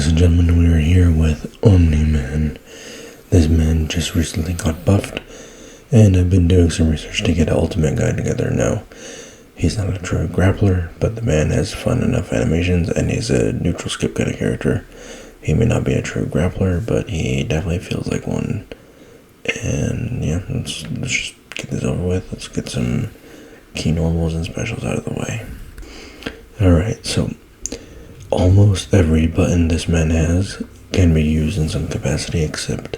Ladies and gentlemen, we are here with Omniman. This man just recently got buffed, and I've been doing some research to get an ultimate guy together now. He's not a true grappler, but the man has fun enough animations, and he's a neutral skip kind of character. He may not be a true grappler, but he definitely feels like one. And yeah, let's just get this over with. Let's get some key normals and specials out of the way. Alright, so almost every button this man has can be used in some capacity, except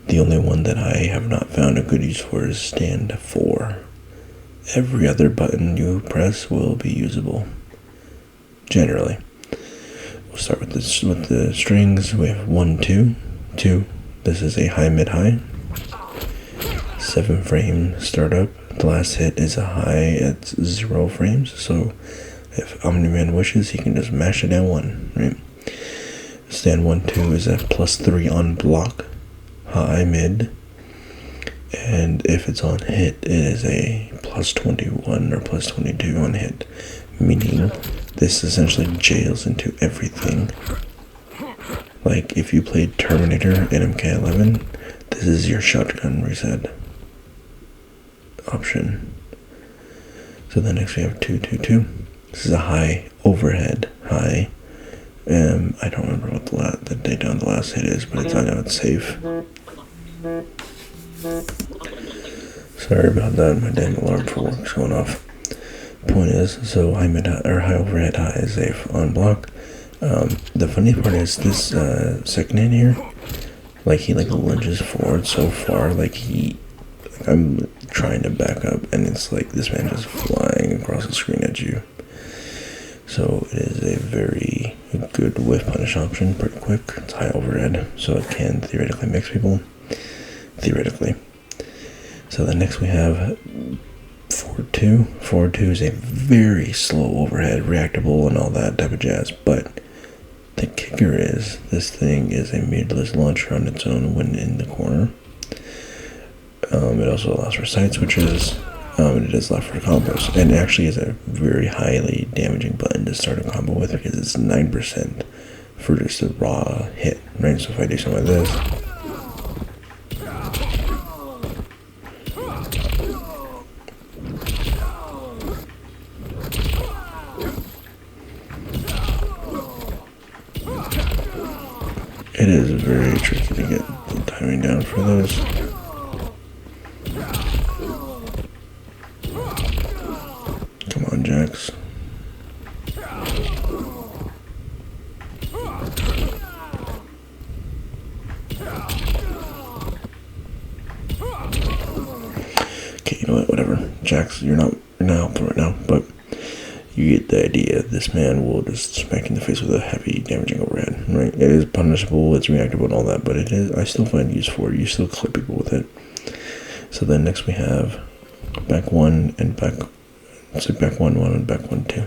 the only one that I have not found a good use for is stand 4. Every other button you press will be usable, generally. We'll start with the strings. We have 1, 2, 2. This is a high, mid, high. 7 frame startup. The last hit is a high at 0 frames, so if Omniman wishes, he can just mash it down 1, right? Stand 1, 2 is a +3 on block, high, mid, and if it's on hit, it is a +21 or +22 on hit, meaning this essentially jails into everything. Like if you played Terminator in MK11, this is your shotgun reset option. So then next we have 2, 2, 2. This is a high overhead high. I don't remember what the date on the last hit is, but I know it's safe. Sorry about that. My damn alarm for work is going off. Point is, so high overhead high is safe on block. The funny part is this second hit here, like he lunges forward so far, I'm trying to back up, and it's like this man just flying across the screen at you. So it is a very good whiff punish option, pretty quick. It's high overhead, so it can theoretically mix people. Theoretically. So then next we have 4-2. 4-2 is a very slow overhead, reactable, and all that type of jazz. But the kicker is, this thing is a meterless launcher on its own when in the corner. It also allows for side switches. It is left for combos, and it actually is a very highly damaging button to start a combo with because it's 9% for just a raw hit, right? So if I do something like this, it is very tricky to get the timing down for those. Come on, Jax. Okay, you know what? Whatever. Jax, you're not helpful right now, but you get the idea. This man will just smack you in the face with a heavy damaging overhead, right? It is punishable, it's reactable and all that, but I still find use for it. You still clip people with it. So then next we have back 1 and back. So back 1, 1, and back 1, 2.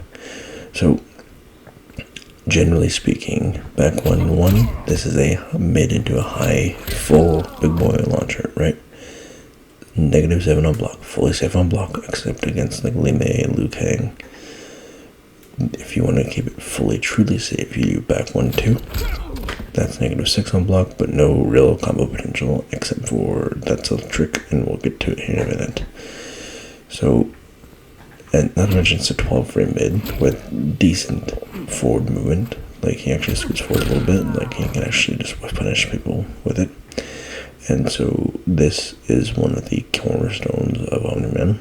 So, generally speaking, back 1, 1, this is a mid into a high, full big boy launcher, right? -7 on block, fully safe on block, except against like Li Mei and Liu Kang. If you want to keep it fully, truly safe, you do back 1, 2. That's -6 on block, but no real combo potential, except for that's a trick, and we'll get to it here in a minute. So, and not to mention it's a 12 frame mid with decent forward movement. Like he actually scoots forward a little bit, like he can actually just punish people with it. And so this is one of the cornerstones of Omniman.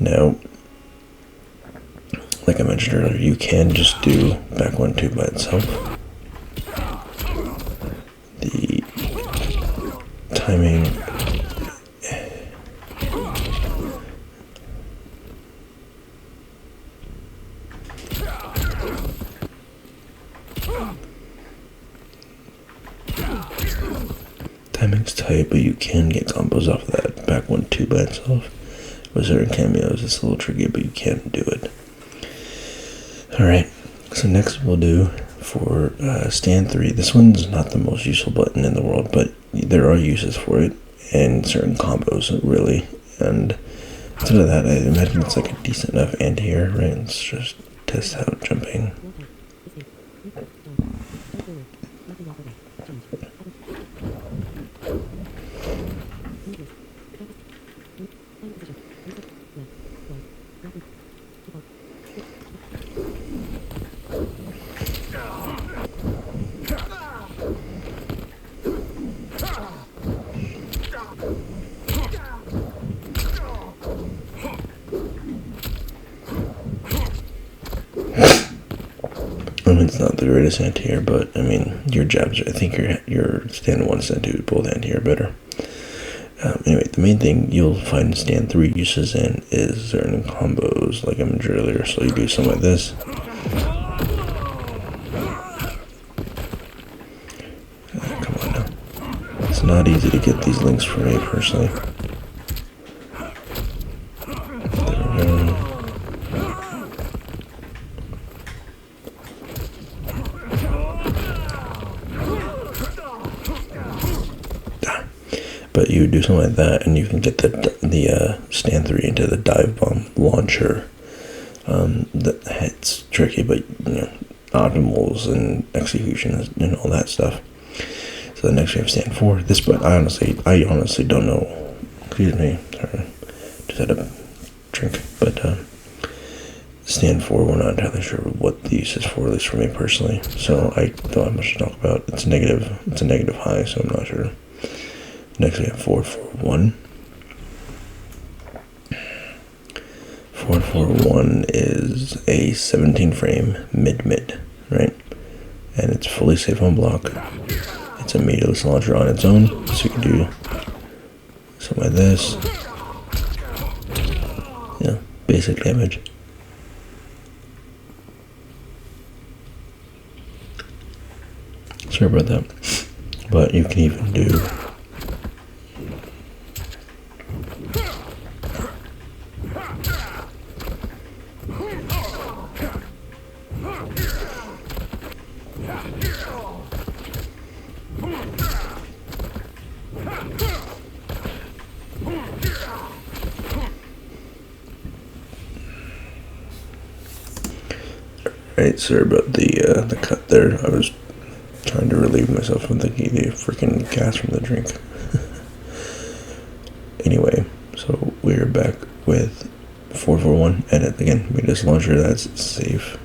Now, like I mentioned earlier, you can just do back 1, 2 by itself. The timing, timing's tight, but you can get combos off of that back 1, 2 by itself. With certain cameos, it's a little tricky, but you can do it. Alright, so next we'll do for stand 3. This one's not the most useful button in the world, but there are uses for it, and certain combos, really. And instead of that, I imagine it's like a decent enough anti-air, right? Let's just test out jumping. I mean, it's not the greatest anti-air, but I mean, your jabs, I think your stand 1, stand 2, both anti-air better. Anyway, the main thing you'll find stand 3 uses in is certain combos, like I mentioned earlier. So you do something like this. Come on now. It's not easy to get these links for me personally. There we go. But you do something like that, and you can get the stand 3 into the dive bomb launcher. It's tricky, but optimals and execution and all that stuff. So the next we have stand 4. This, but I honestly don't know. Excuse me, sorry, just had a drink. But stand 4, we're not entirely sure what the use is for, at least for me personally. So I don't have much to talk about. It's a negative high, so I'm not sure. Next we have 441. 441 is a 17 frame mid, right? And it's fully safe on block. It's a meatless launcher on its own, so you can do something like this. Yeah, basic damage. Sorry about that. But you can even do Right, sorry about the cut there. I was trying to relieve myself from the freaking gas from the drink. Anyway, so we're back with 441, and again, we just launcher that's safe,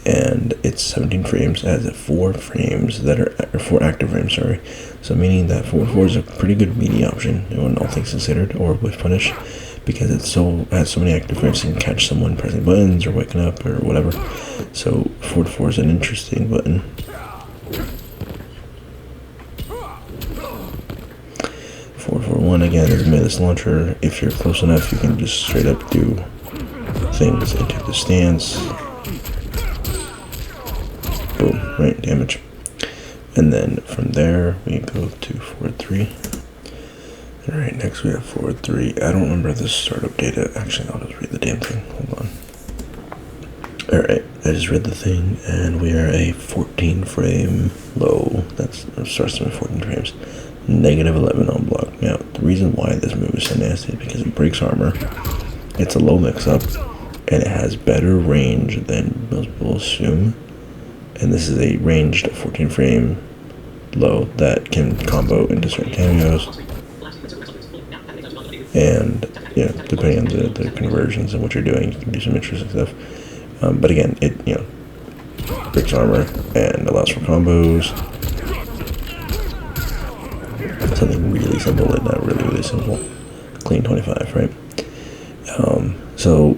and it's 17 frames. It has 4 frames that are 4 active frames. Sorry, so meaning that 4.4 is a pretty good media option when all things considered, or with punish. Because it has so many active frames, you can catch someone pressing buttons or waking up or whatever. So 4-4 is an interesting button. 441 again is a meatless launcher. If you're close enough, you can just straight up do things into the stance. Boom, right, damage. And then from there we go to 4-3. Alright, next we have 4-3. I don't remember the startup data. Actually, I'll just read the damn thing. Hold on. Alright, I just read the thing, and we are a 14 frame low. That starts with 14 frames. Negative 11 on block. Now, the reason why this move is so nasty is because it breaks armor. It's a low mix-up, and it has better range than most people assume. And this is a ranged 14 frame low that can combo into certain cameos. And depending on the conversions and what you're doing, you can do some interesting stuff. But again, it breaks armor and allows for combos. Something really simple and not really simple. Clean 25, right? So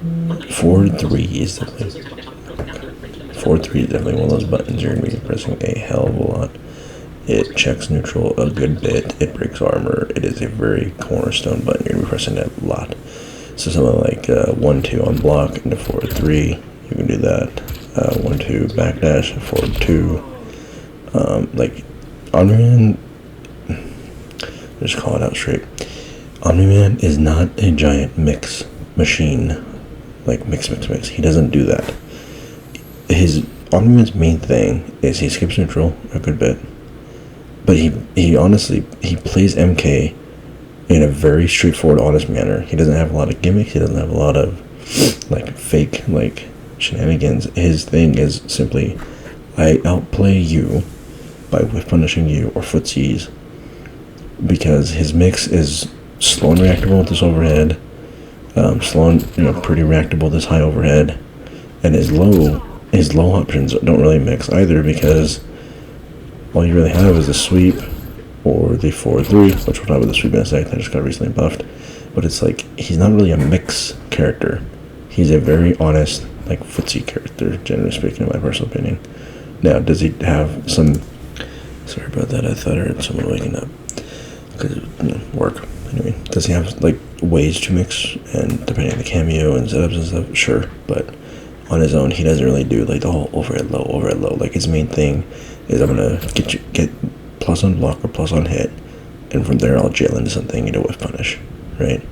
4-3 is definitely 4-3 is definitely one of those buttons you're gonna be pressing a hell of a lot. It checks neutral a good bit. It breaks armor. It is a very cornerstone button. You're going to be pressing it a lot. So something like 1-2 on block into 4-3. You can do that. 1-2 backdash, 4-2. Like, Omniman, just call it out straight. Omniman is not a giant mix machine. Like, mix. He doesn't do that. Omniman's main thing is he skips neutral a good bit. But he honestly plays MK in a very straightforward, honest manner. He doesn't have a lot of gimmicks. He doesn't have a lot of like fake shenanigans. His thing is simply, I outplay you by whiff punishing you or footsies, because his mix is slow and reactable with this overhead, slow and pretty reactable with this high overhead, and his low options don't really mix either, because all you really have is the sweep or the 4-3, which we'll talk about the sweep in a second. I just got recently buffed, but it's like he's not really a mix character. He's a very honest, like, footsie character, generally speaking, in my personal opinion. Now, does he have some? Sorry about that. I thought I heard someone waking up because work. Anyway, does he have like ways to mix, and depending on the cameo and setups and stuff? Sure, but on his own, he doesn't really do like the whole overhead low. Like, his main thing is, I'm gonna get plus on block or plus on hit, and from there I'll jail into something and whiff punish, right?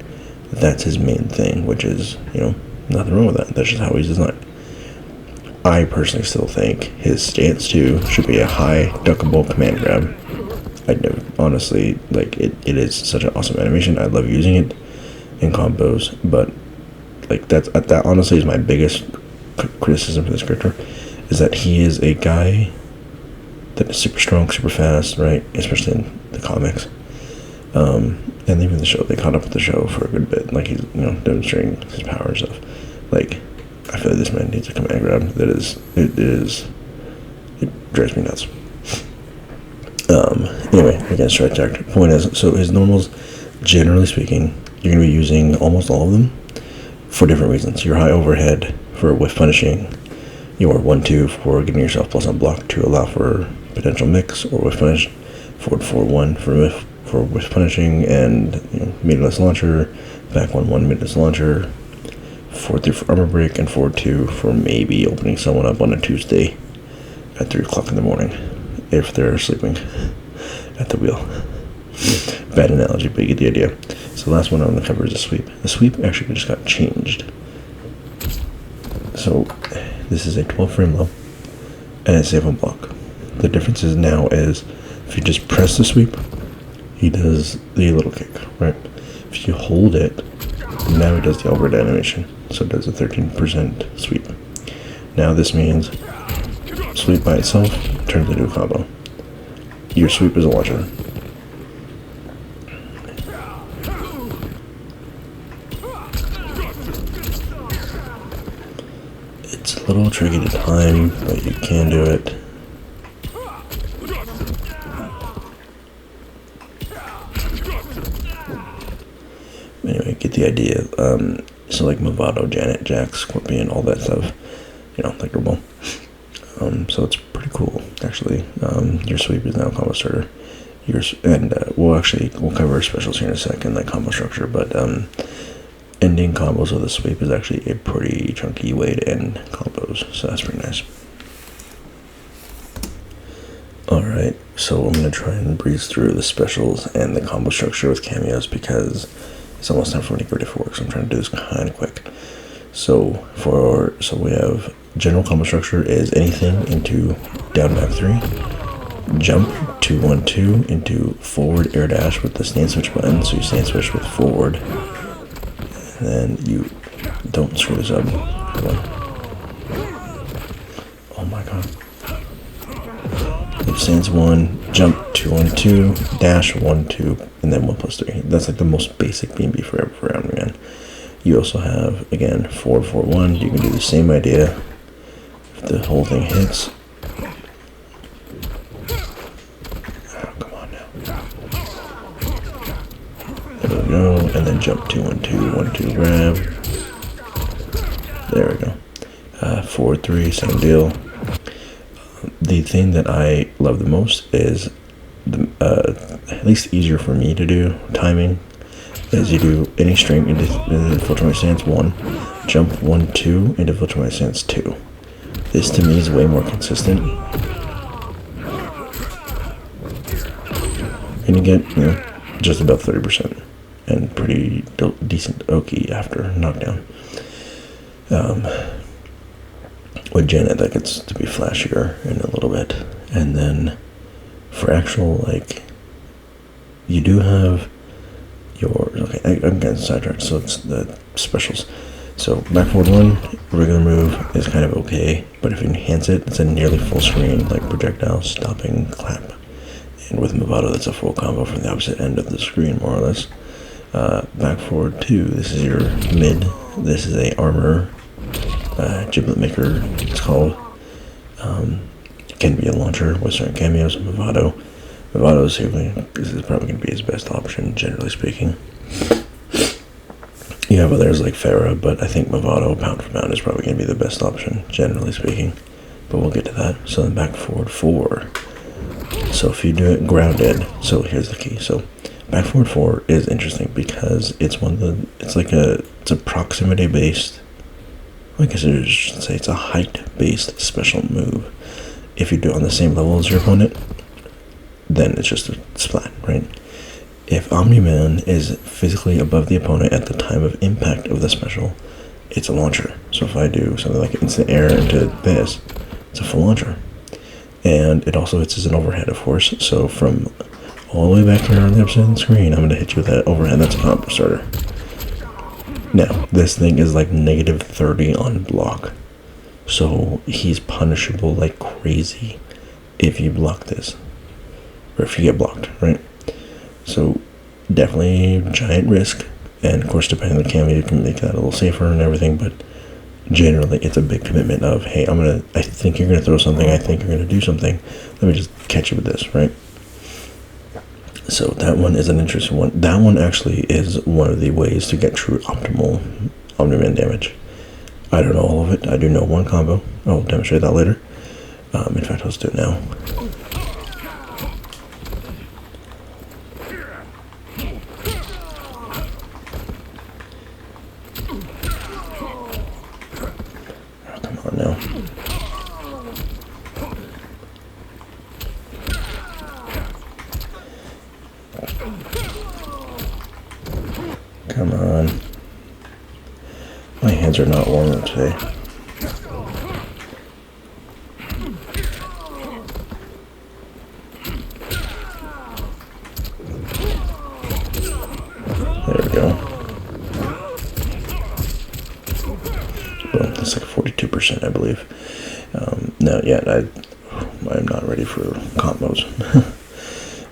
That's his main thing, which is, nothing wrong with that. That's just how he's designed. I personally still think his stance 2 should be a high duckable command grab. I know, honestly, like, it is such an awesome animation. I love using it in combos, but like that honestly is my biggest criticism for this character, is that he is a guy that is super strong, super fast, right? Especially in the comics. And even the show, they caught up with the show for a good bit. Like, he's, demonstrating his power and stuff. Like, I feel like this man needs a command grab. It drives me nuts. Anyway, again, strike attack. Point is, so his normals, generally speaking, you're going to be using almost all of them for different reasons. Your high overhead for whiff punishing, your 1-2 for giving yourself plus on block to allow for potential mix or whiff punish, 4-4-1 for whiff punishing and meatless launcher, back 1-1 meatless launcher, 4-3 for armor break, and 4-2 for maybe opening someone up on a Tuesday at 3 o'clock in the morning if they're sleeping at the wheel. Bad analogy, but you get the idea. So the last one I'm going to cover is the sweep. The sweep actually just got changed. So this is a 12 frame low and it's safe on block. The difference is now is if you just press the sweep, he does the little kick, right? If you hold it, now he does the overhead animation. So it does a 13% sweep. Now this means sweep by itself turns into a combo. Your sweep is a launcher. It's a little tricky to time, but you can do it. Anyway, get the idea. So like mevado, Janette, Jax, Scorpion, all that stuff, like your ball. So it's pretty cool, actually. Your sweep is now a combo starter. We'll cover specials here in a second, like combo structure, but ending combos with a sweep is actually a pretty chunky way to end combos, so that's pretty nice. Alright, so I'm going to try and breeze through the specials and the combo structure with cameos because it's almost time for me to go to work, so I'm trying to do this kind of quick. So we have general combo structure is anything into down back 3, jump 2-1-2 into forward air dash with the stand switch button. So you stand switch with forward, and then you don't screw this up. Oh my god! It stands 1, jump 2-1-2, dash 1-2, and then 1+3. That's like the most basic B&B for Omniman. You also have, again, 4-4-1. You can do the same idea. If the whole thing hits. Oh, come on now. There we go. And then jump 2-1-2, 1-2 grab. There we go. 4-3, same deal. The thing that I love the most is, at least easier for me to do, timing, is you do any string into full 20 stance 1, jump 1-2 into full 20 stance 2. This to me is way more consistent. And you get, just about 30% and pretty decent Oki after knockdown. With Janette, that gets to be flashier in a little bit. And then for actual, you do have your, okay, I'm getting sidetracked, so it's the specials. So back forward 1, regular move is kind of okay, but if you enhance it, it's a nearly full screen, like projectile, stopping, clap. And with mevado, that's a full combo from the opposite end of the screen, more or less. Back forward 2, this is your mid. This is a armor, giblet maker, it's called. It can be a launcher with certain cameos. Mevado is probably going to be his best option, generally speaking. You have others like Farah, but I think mevado, pound for pound, is probably going to be the best option, generally speaking. But we'll get to that. So then back forward 4. So if you do it grounded, so here's the key. So back forward 4 is interesting because it's it's a proximity based, I guess I should say it's a height based special move. If you do it on the same level as your opponent, then it's just a splat, right? If Omniman is physically above the opponent at the time of impact of the special, it's a launcher. So if I do something like instant air into this, it's a full launcher. And it also hits as an overhead, of course. So from all the way back here on the upside of the screen, I'm going to hit you with that overhead. That's a combo starter. Now, this thing is like negative 30 on block. So he's punishable like crazy if you block this. Or if you get blocked, right? So definitely giant risk. And of course, depending on the cameo, you can make that a little safer and everything. But generally, it's a big commitment of, hey, I think you're going to throw something. I think you're going to do something. Let me just catch you with this, right? So that one is an interesting one. That one actually is one of the ways to get true optimal omniman damage. I don't know all of it. I do know one combo. I'll demonstrate that later. In fact, let's do it now. Oh, come on now. Come on. My hands are not warm today. There we go. Boom, that's like 42%, I believe. No, yeah, I'm not ready for combos.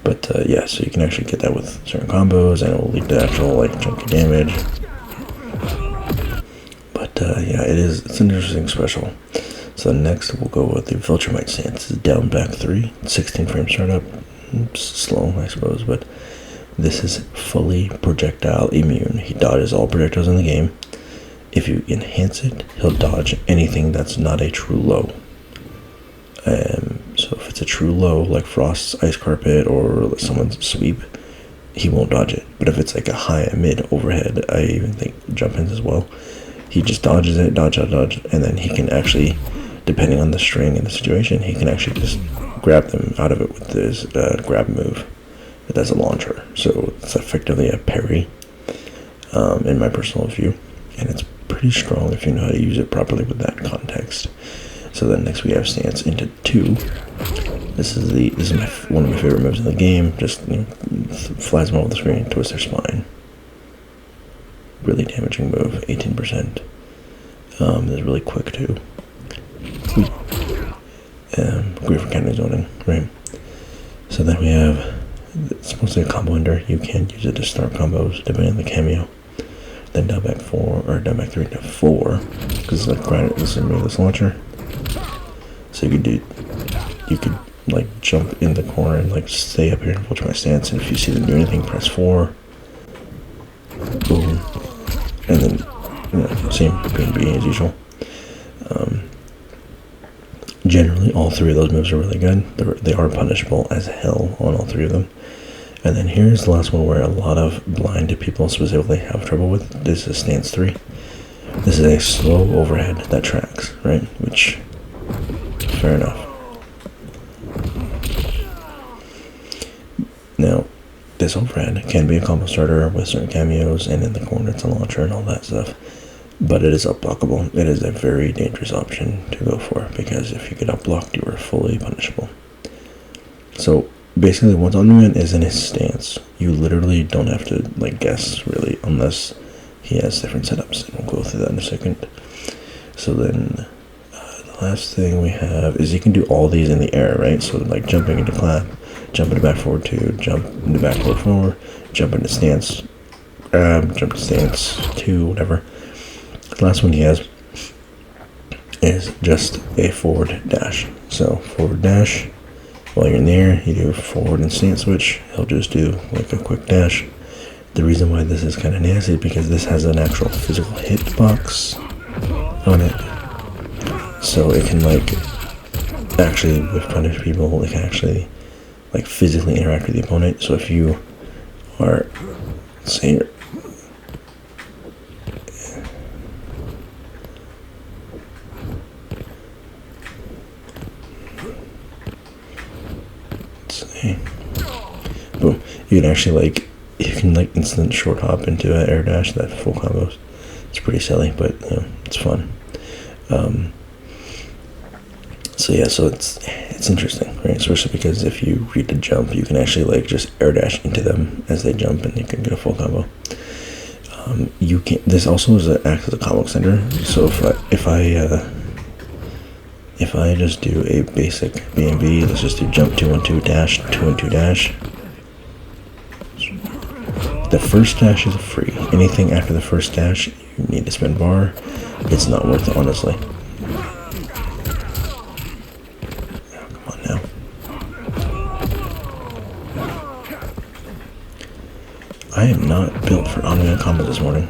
But yeah, so you can actually get that with certain combos, and it will lead to actual like chunky damage. But yeah, it's an interesting special. So next we'll go with the Viltrumite stance. It's down back 3, 16 frame startup. Slow, I suppose, but this is fully projectile immune. He dodges all projectiles in the game. If you enhance it, he'll dodge anything that's not a true low. So if it's a true low, like Frost's Ice Carpet or someone's sweep, he won't dodge it. But if it's like a high, mid, overhead, I even think jump-ins as well, he just dodges it, dodge, and then he can actually, depending on the string and the situation, he can actually just grab them out of it with this grab move. But that's a launcher, so it's effectively a parry, in my personal view, and it's pretty strong if you know how to use it properly with that context. So then next we have stance into 2. This is one of my favorite moves in the game. Just flies them over the screen, twist their spine. Really damaging move, 18%. It's really quick too. Great for counter zoning, right? So then we have, it's mostly a combo ender. You can use it to start combos depending on the cameo. Then down back 4 or down back 3 to 4, because like this is this launcher. So you could like jump in the corner and like stay up here and watch my stance, and if you see them do anything, press 4. Boom. And then same B as usual. Generally all 3 of those moves are really good. They are punishable as hell on all 3 of them. And then here's the last one where a lot of blind people specifically have trouble with. This is stance 3. This is a slow overhead that tracks, right? Which, fair enough. Now, this overhead can be a combo starter with certain cameos, and in the corner it's a launcher and all that stuff. But it is up-blockable. It is a very dangerous option to go for, because if you get up-blocked, you are fully punishable. So, basically, once Omniman is in his stance, you literally don't have to, like, guess, really, unless he has different setups, and we'll go through that in a second. So then the last thing we have is you can do all these in the air, right? So like jumping into clap, jump into back forward 2, jump into back forward 4, jump into stance, grab, jump to stance 2, whatever. The last one he has is just a forward dash. So forward dash, while you're in the air, you do forward and stance switch. He'll just do like a quick dash. The reason why this is kind of nasty is because this has an actual physical hitbox on it. So it can like actually, with punish people, it can actually like physically interact with the opponent. So if you are, say you're boom, you can actually like, you can like instant short hop into an air dash, that full combos. It's pretty silly, but you know, it's fun. So yeah, so it's interesting, right? Especially because if you read the jump, you can actually like just air dash into them as they jump, and you can get a full combo. You can. This also is acts as a combo extender. So if I just do a basic B&B, let's just do jump 2-1-2 dash 2-1-2 dash. The first dash is free. Anything after the first dash, you need to spend bar. It's not worth it, honestly. Oh, come on now. I am not built for omniman combos this morning.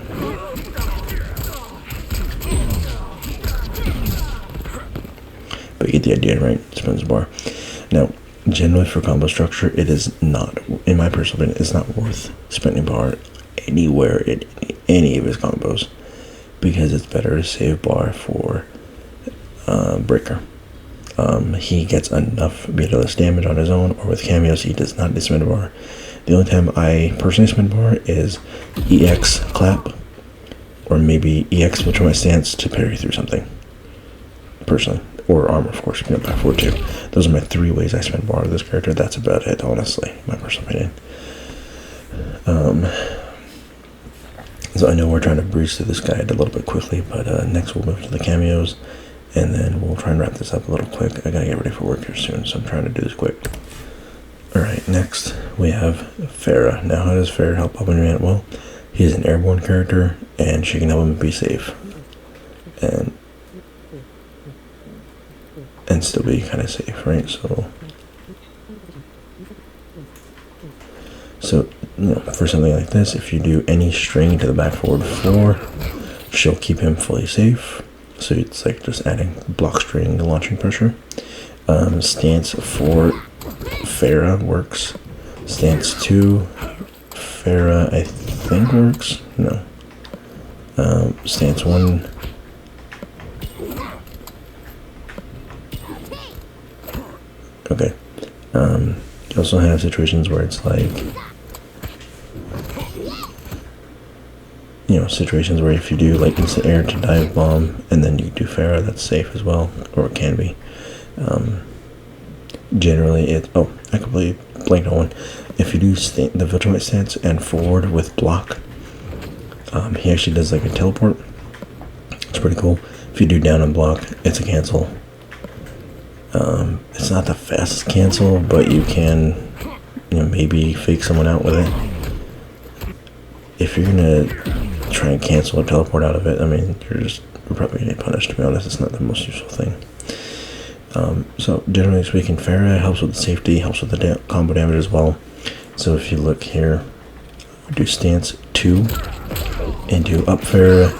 But you get the idea, right? Spends bar. Now, generally for combo structure, it is not, in my personal opinion, it's not worth spending bar anywhere in any of his combos, because it's better to save bar for breaker. He gets enough meterless damage on his own, or with cameos he does not spend bar. The only time I personally spend bar is EX clap, or maybe EX switch my stance to parry through something, personally. Or armor, of course, you know, back forward 2. Those are my 3 ways I spend bar with this character. That's about it, honestly, in my personal opinion. So I know we're trying to breeze through this guide a little bit quickly, but next we'll move to the cameos, and then we'll try and wrap this up a little quick. I gotta get ready for work here soon, so I'm trying to do this quick. Alright, next we have Farah. Now, how does Farah help Omniman? Well, he's an airborne character, and she can help him be safe. And still be kind of safe, right? So you know, for something like this, if you do any string to the back forward 4, she'll keep him fully safe. So it's like just adding block string launching pressure. Stance 4 Farah works. Stance 2 Farah I think works. No. Stance 1. Okay. You also have situations where it's like, you know, situations where if you do like instant air to dive bomb and then you do Farah, that's safe as well, or it can be. Generally, I completely blanked on one. If you do the virtual stance and forward with block, he actually does like a teleport. It's pretty cool. If you do down and block, it's a cancel. It's not the fastest cancel, but you can, you know, maybe fake someone out with it. If you're gonna try and cancel or teleport out of it, I mean, you're probably gonna get punished, to be honest. It's not the most useful thing. So generally speaking, Farah helps with the safety, helps with the combo damage as well. So if you look here, do stance 2 into up Farah,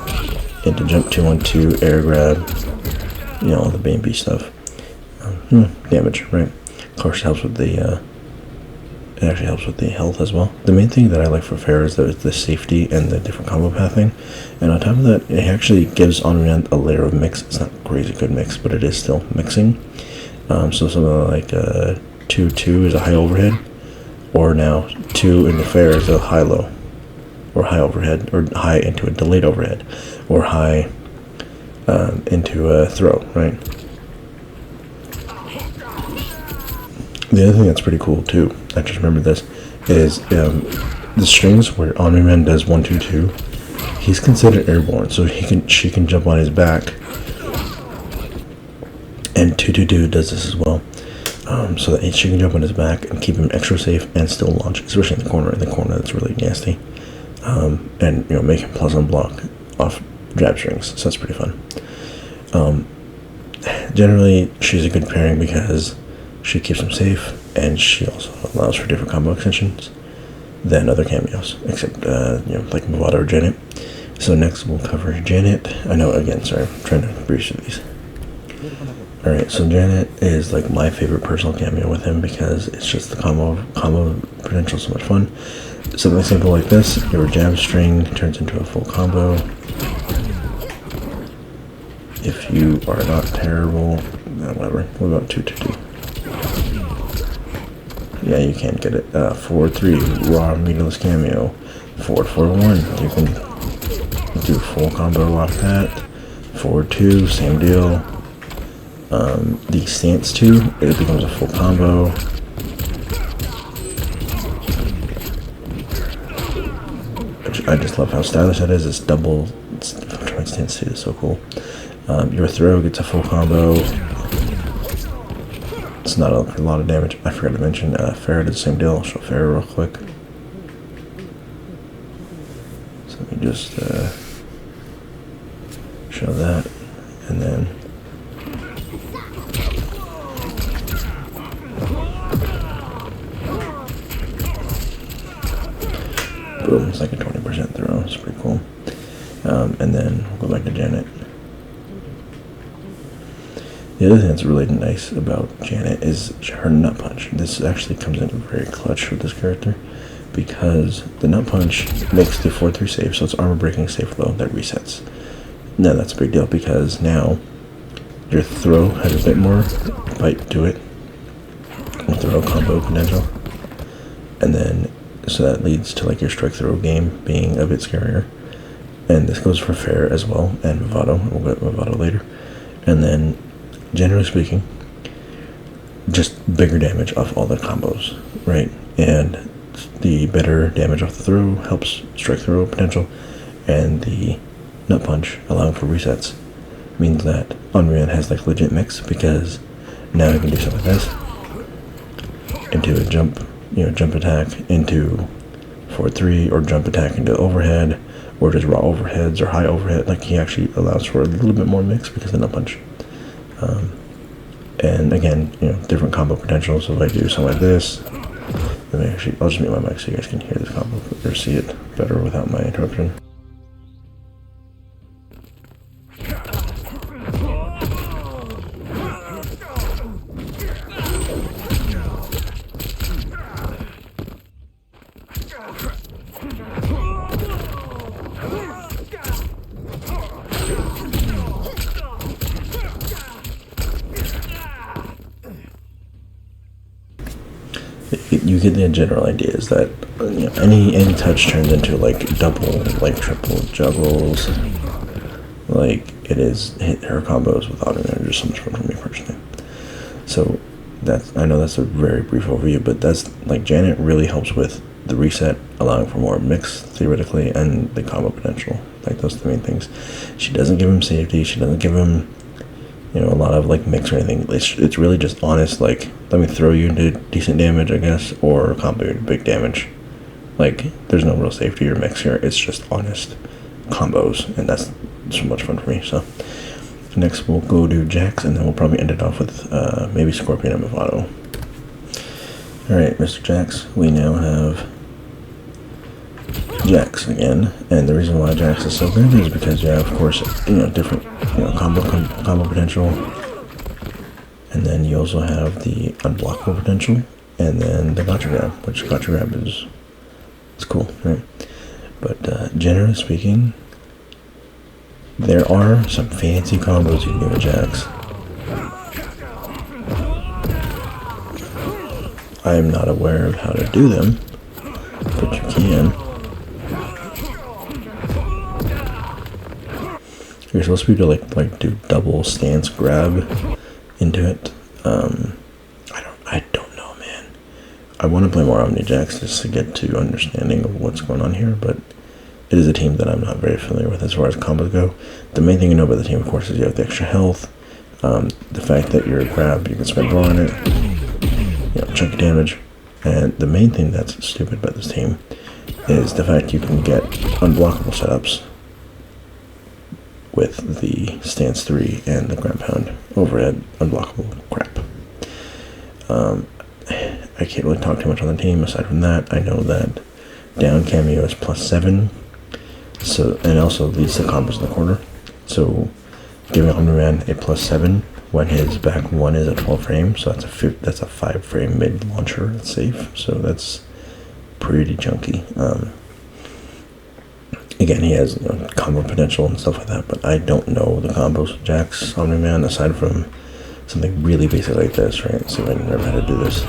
into jump 2-1-2, air grab, you know, all the B&B stuff. Damage, right? Of course, it helps with the it actually helps with the health as well. The main thing that I like for Farah is the safety and the different combo pathing, and on top of that, it actually gives Omniman a layer of mix. It's not crazy good mix, but it is still mixing. So something like 2-2 is a high overhead, or now 2 into Farah is a high low, or high overhead, or high into a delayed overhead, or high into a throw, right? The other thing that's pretty cool too, I just remembered this, is the strings where Omniman does 1-2-2, he's considered airborne, so she can jump on his back. And 222 does this as well, so that she can jump on his back and keep him extra safe and still launch, especially in the corner. In the corner, that's really nasty, and make him plus unblock off jab strings. So that's pretty fun. Generally, she's a good pairing because she keeps him safe, and she also allows for different combo extensions than other cameos, except like mevado or Janette. So next we'll cover Janette. I know, again, sorry, I'm trying to breeze through these. Alright, so Janette is like my favorite personal cameo with him because it's just the combo potential so much fun. Something simple like this, your jab string turns into a full combo. If you are not terrible, whatever. What about 222? Yeah, you can't get it. 4-3, raw meatless cameo. 4-4-1, you can do full combo off that. 4-2, same deal. The stance 2, it becomes a full combo. I just love how stylish that is. It's double. Stance 2 is so cool. Your throw gets a full combo. It's not a lot of damage. I forgot to mention farah did the same deal. I'll show farah real quick. So let me just show that, and then boom, it's like a 20% throw. It's pretty cool. And then we'll go back to Janette. The other thing that's really nice about Janette is her nut punch. This actually comes in very clutch with this character because the nut punch makes the 4-3 save, so it's armor breaking safe low that resets. Now that's a big deal because now your throw has a bit more bite to it with throw combo potential, and then so that leads to like your strike throw game being a bit scarier. And this goes for farah as well, and mevado. We'll get mevado later. And then, generally speaking, just bigger damage off all the combos, right? And the better damage off the throw helps strike throw potential, and the nut punch, allowing for resets, means that omniman has like legit mix because now you can do something like this into a jump attack into 4-3, or jump attack into overhead, or just raw overheads or high overhead. Like he actually allows for a little bit more mix because of the nut punch. And again, different combo potential. So if I do something like this, let me actually, I'll just mute my mic so you guys can hear this combo or see it better without my interruption. You get the general idea is that any touch turns into like double, like triple juggles. Like it is hit her combos with omniman are just so much fun for me personally. So I know that's a very brief overview, but that's like Janette really helps with the reset, allowing for more mix theoretically, and the combo potential. Like those are the main things. She doesn't give him safety. She doesn't give him a lot of like mix or anything. It's really just honest, like, let me throw you into decent damage, I guess, or combo you to big damage. Like, there's no real safety or mix here. It's just honest combos, and that's so much fun for me. So next we'll go to Jax, and then we'll probably end it off with maybe Scorpion and mevado. Alright, Mr. Jax, we now have Jax again, and the reason why Jax is so good is because you have, of course, different combo potential, and then you also have the unblockable potential, and then the gotcha grab, which gotcha grab it's cool, right? But generally speaking, there are some fancy combos you can do with Jax. I am not aware of how to do them, but you can. You're supposed to be able to like do double stance grab into it. I don't know, man. I want to play more Omni Jax just to get to understanding of what's going on here, but it is a team that I'm not very familiar with as far as combos go. The main thing you know about the team, of course, is you have the extra health, the fact that your grab, you can spend more on it, chunky damage, and the main thing that's stupid about this team is the fact you can get unblockable setups with the stance 3 and the ground pound overhead unblockable crap. I can't really talk too much on the team aside from that. I know that down cameo is +7, so, and also leads to combos in the corner, so giving Omniman a +7 when his back 1 is at 12 frames, so that's a 5 frame mid launcher. That's safe, so that's pretty chunky. Again, he has combo potential and stuff like that, but I don't know the combos of Jack's Omniman aside from something really basic like this, right? So I never had to do this.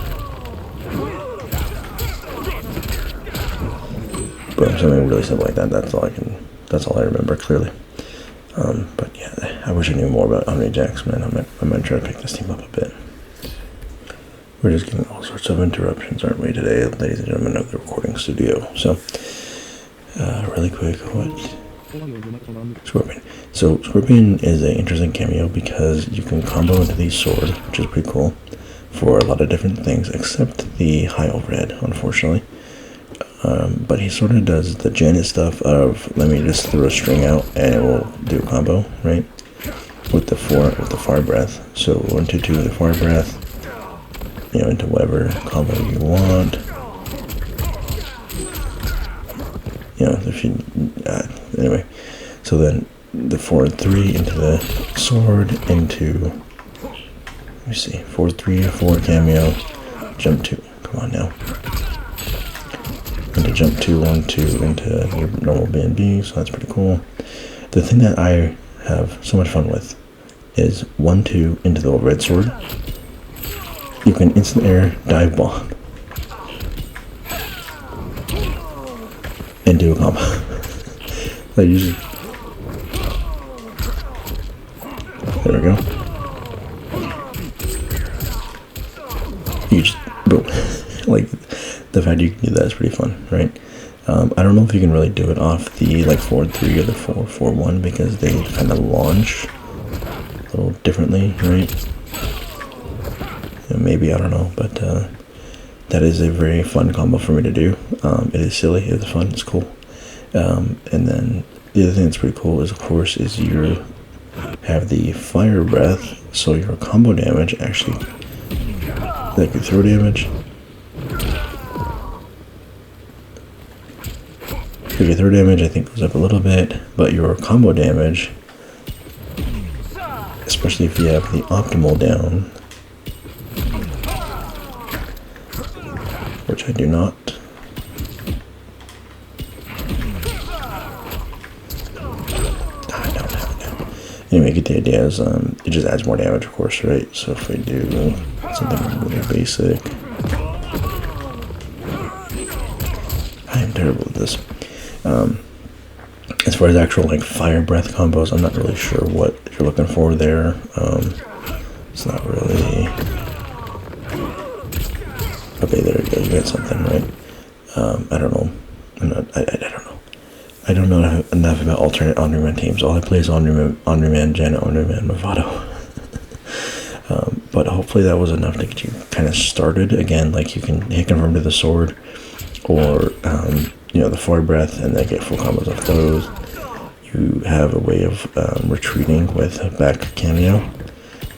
But something really simple like that. That's all I remember clearly. But yeah, I wish I knew more about Omni Jax, man. I might try to pick this team up a bit. We're just getting all sorts of interruptions, aren't we, today, ladies and gentlemen of the recording studio? So, really quick, Scorpion. So, Scorpion is an interesting cameo because you can combo into the sword, which is pretty cool, for a lot of different things, except the high overhead, unfortunately. But he sort of does the Janette stuff of, let me just throw a string out and it will do a combo, right? With the fire breath. So 1, 2, 2 with the fire breath, into whatever combo you want. If you, anyway. So then the forward 3 into the sword, into, let me see, forward 3, forward cameo, jump 2. Come on now. Into jump 2, 1, 2 into your normal B&B, so that's pretty cool. The thing that I have so much fun with is 1, 2 into the red sword. You can instant air dive bomb and do a combo. Like usually, there we go. You just boom. Like the fact you can do that is pretty fun, right? I don't know if you can really do it off the forward 3 or the 4-4-1 because they kind of launch a little differently, right? Maybe, I don't know, but that is a very fun combo for me to do. It is silly, it's fun, it's cool. And then the other thing that's pretty cool is, of course, is you have the fire breath, so your combo damage actually, like your throw damage. Your throw damage, I think, goes up a little bit, but your combo damage, especially if you have the optimal down, which I do not. I don't have it now. Anyway, get the idea is it just adds more damage, of course, right? So if we do something really basic, I am terrible at this. As far as actual fire breath combos, I'm not really sure what you're looking for there. It's not really. Okay, there you go. You got something, right? I don't know. I don't know. I don't know enough about alternate Omniman teams. All I play is Omniman, Janette, Omniman, mevado. But hopefully that was enough to get you kind of started. Again, you can hit confirm to the sword, or the fire breath, and then get full combos off those. You have a way of retreating with back cameo.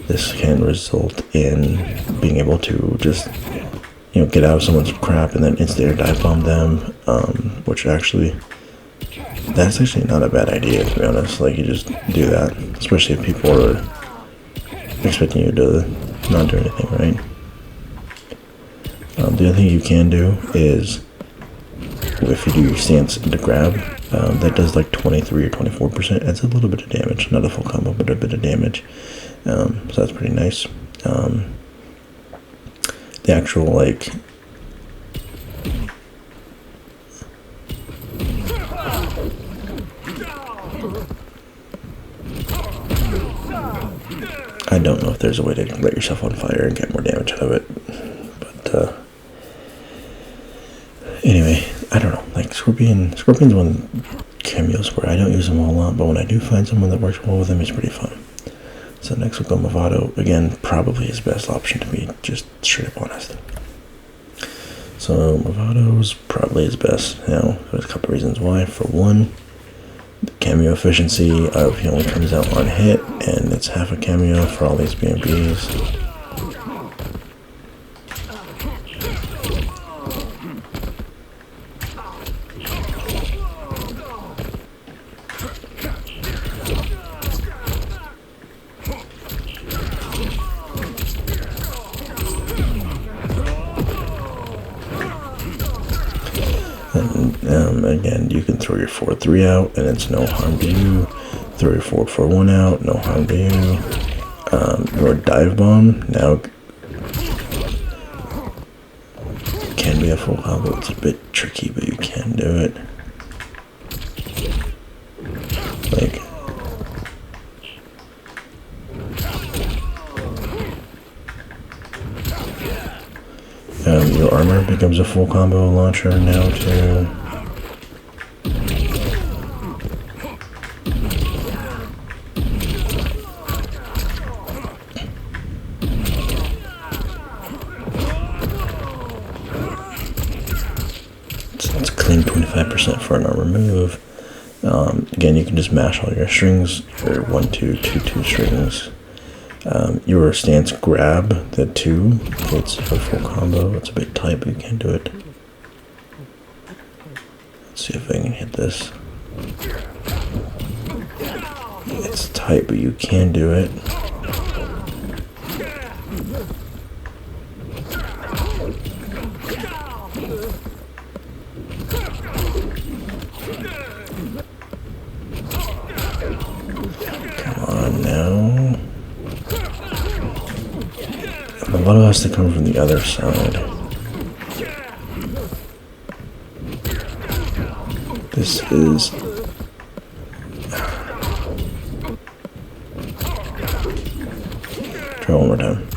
This can result in being able to just get out of someone's crap and then instant air dive bomb them, which that's actually not a bad idea, to be honest. You just do that, especially if people are expecting you to not do anything, right? The other thing you can do is, if you do your stance into grab, that does 23 or 24%. Adds a little bit of damage, not a full combo, but a bit of damage. So that's pretty nice. The actual I don't know if there's a way to light yourself on fire and get more damage out of it, but anyway, I don't know. Scorpion's one cameos where I don't use them a lot, but when I do find someone that works well with them, it's pretty fun. So next we'll go mevado. Again, probably his best option to be just straight up honest. So mevado's probably his best. Now, there's a couple reasons why. For one, the cameo efficiency of he only comes out on hit, and it's half a cameo for all these BMBs. And again, you can throw your 4-3 out and it's no harm to you. Throw your 4-4-1 out, no harm to you. Your dive bomb now can be a full combo. It's a bit tricky, but you can do it. Like, your armor becomes a full combo launcher now too. It's clean 25% for an armor move. Again, you can just mash all your strings, your 1-2, 2-2 strings. Your stance grab, the 2, it's a full combo. It's a bit tight, but you can do it. Let's see if I can hit this. It's tight, but you can do it. Come on now. Mevado has to come from the other side. This is... Try one more time.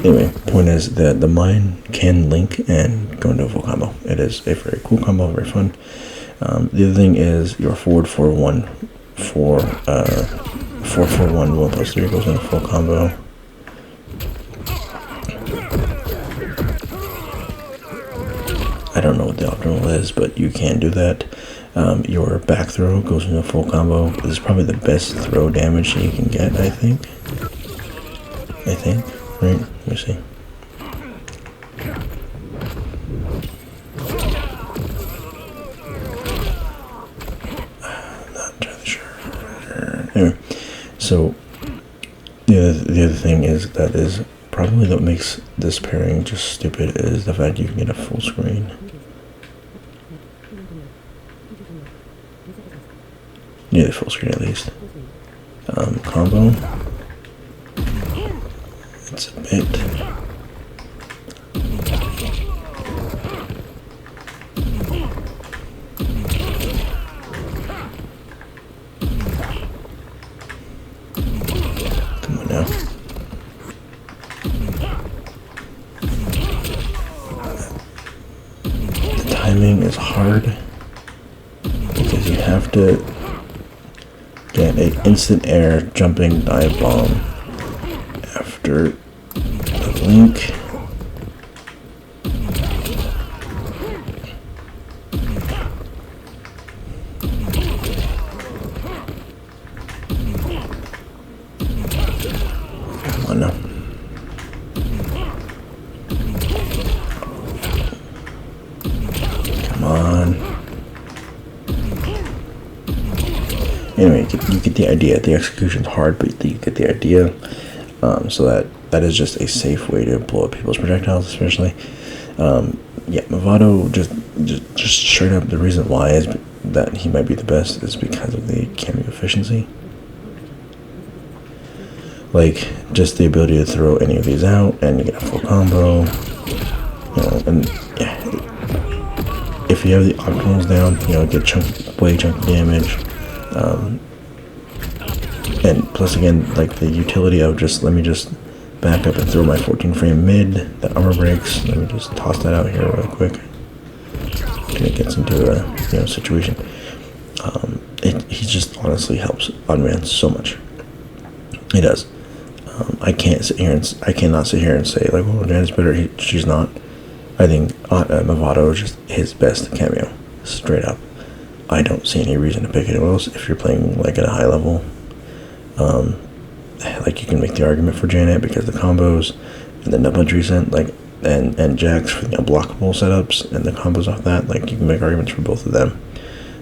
Anyway, point is that the mine can link and go into a full combo. It is a very cool combo, very fun. The other thing is your forward 4-1 for 4-4-1 1+3 goes in a full combo. I don't know what the optimal is, but you can do that. Your back throw goes in a full combo. This is probably the best throw damage that you can get, I think. Right? Let me see. Not entirely sure. Anyway, so the other thing is that is probably what makes this pairing just stupid is the fact you can get a full screen. Yeah, full screen at least. Combo. It's a bit. Come on now. The timing is hard because you have to get an instant air jumping dive bomb after the link. Come on now. Come on. Anyway, you get the idea. The execution's hard, but you get the idea. So that is just a safe way to blow up people's projectiles, especially. Yeah, mevado just straight up. The reason why is that he might be the best is because of the cameo efficiency. Like just the ability to throw any of these out and you get a full combo. You know, and yeah, if you have the optimals down, you know, get way chunky damage. And plus again, like the utility of just, let me just back up and throw my 14 frame mid, that armor breaks, let me just toss that out here real quick. and it gets into a situation. He just honestly helps omniman so much. He does. I cannot sit here and say like, "Oh, Janette's better." She's not. I think mevado is just his best cameo, straight up. I don't see any reason to pick anyone else if you're playing like at a high level. Like you can make the argument for Janette because the combos and the nut punch recent, like and Jax for the unblockable setups and the combos off that. Like you can make arguments for both of them,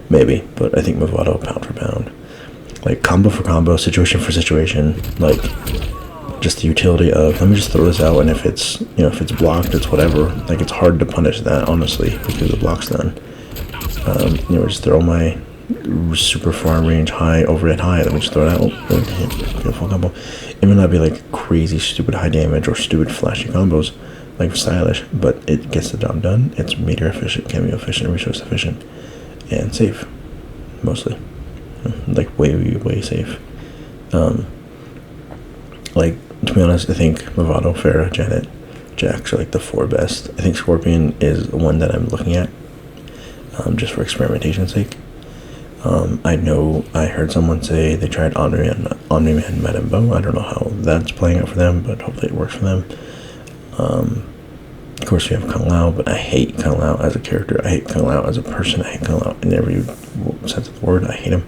maybe. But I think mevado pound for pound, like combo for combo, situation for situation, like just the utility of let me just throw this out, and if it's if it's blocked, it's whatever. Like it's hard to punish that honestly because the block's done. Just throw my super far range high overhead high. Let me just throw it out. Get a full combo. It may not be like crazy stupid high damage or stupid flashy combos like stylish, but it gets the job done. It's meter efficient, cameo efficient, resource efficient, and safe mostly. Like way safe. Like to be honest, I think mevado, Farah, Janette, Jax are like the 4 best. I think Scorpion is the one that I'm looking at. Just for experimentation's sake. I heard someone say they tried omniman Medembo. I don't know how that's playing out for them, but hopefully it works for them. Of course we have Kung Lao, but I hate Kung Lao as a character. I hate Kung Lao as a person. I hate Kung Lao in every sense of the word. I hate him.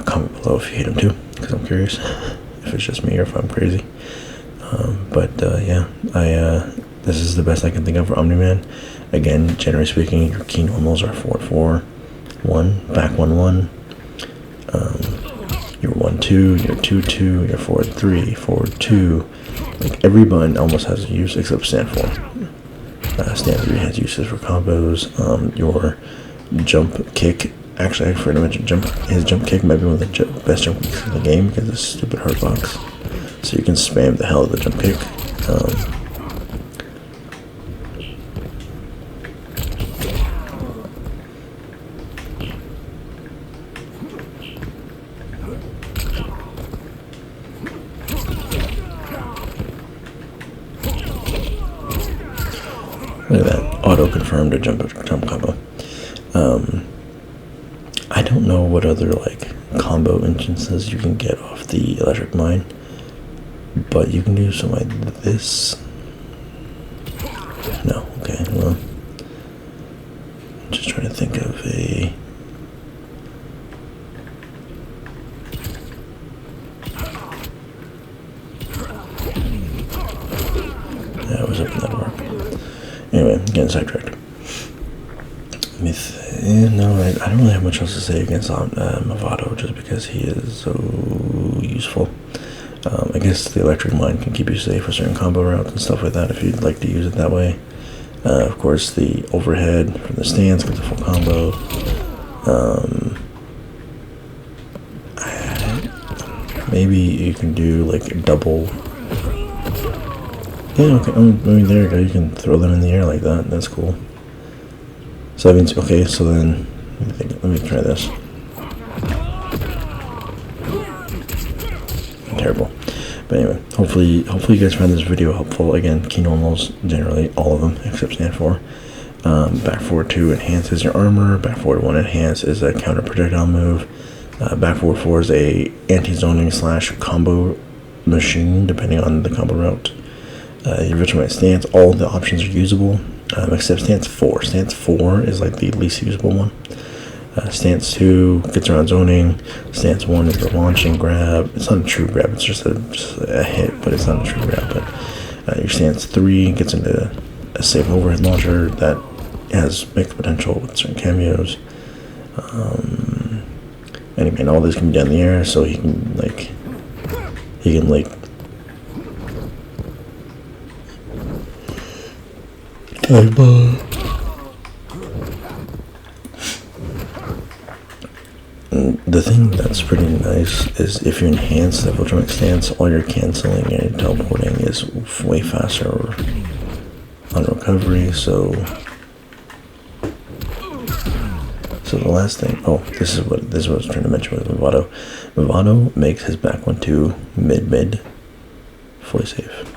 Comment below if you hate him too, because I'm curious if it's just me or if I'm crazy. This is the best I can think of for omniman. Again, generally speaking, your key normals are 4-4, 1, back 1-1. Your 1-2, your 2-2, your 4-3, 4-2. Like every button almost has a use except stand 4. Stand 3 has uses for combos. Your jump kick. Actually, I forgot to mention his jump kick might be one of the best jump kicks in the game because it's a stupid hurt box. So you can spam the hell of the jump kick. Look at that, auto-confirmed a jump combo. I don't know what other like combo instances you can get off the electric mine, but you can do something like this. No, okay, well, I'm just trying to think of a... I was hoping that'd work. Anyway, getting sidetracked. No, I don't really have much else to say against mevado just because he is so useful. I guess the electric mine can keep you safe for certain combo routes and stuff like that if you'd like to use it that way. Of course, the overhead from the stance gets a full combo. Maybe you can do like a double. Yeah, okay. I mean, there you go. You can throw them in the air like that. That's cool. So that means, okay, so then, let me try this. Terrible. But anyway, hopefully you guys found this video helpful. Again, key normals, generally, all of them, except stand 4. Back forward 2 enhances your armor. Back forward 1 enhance is a counter projectile move. Back forward 4 is a anti-zoning / combo machine, depending on the combo route. Your Veteran stance, all the options are usable. Except stance 4. Stance 4 is like the least usable one. Stance 2 gets around zoning. Stance 1 is the launch and grab. It's not a true grab, it's just a hit, but it's not a true grab. But your stance 3 gets into a safe overhead launcher that has mixed potential with certain cameos. And all this can be done in the air, so he can like the thing that's pretty nice is if you enhance the Ultimate Stance, all your canceling and teleporting is way faster on recovery. So the last thing, this is what I was trying to mention with mevado. Mevado makes his back 1-2 mid fully safe.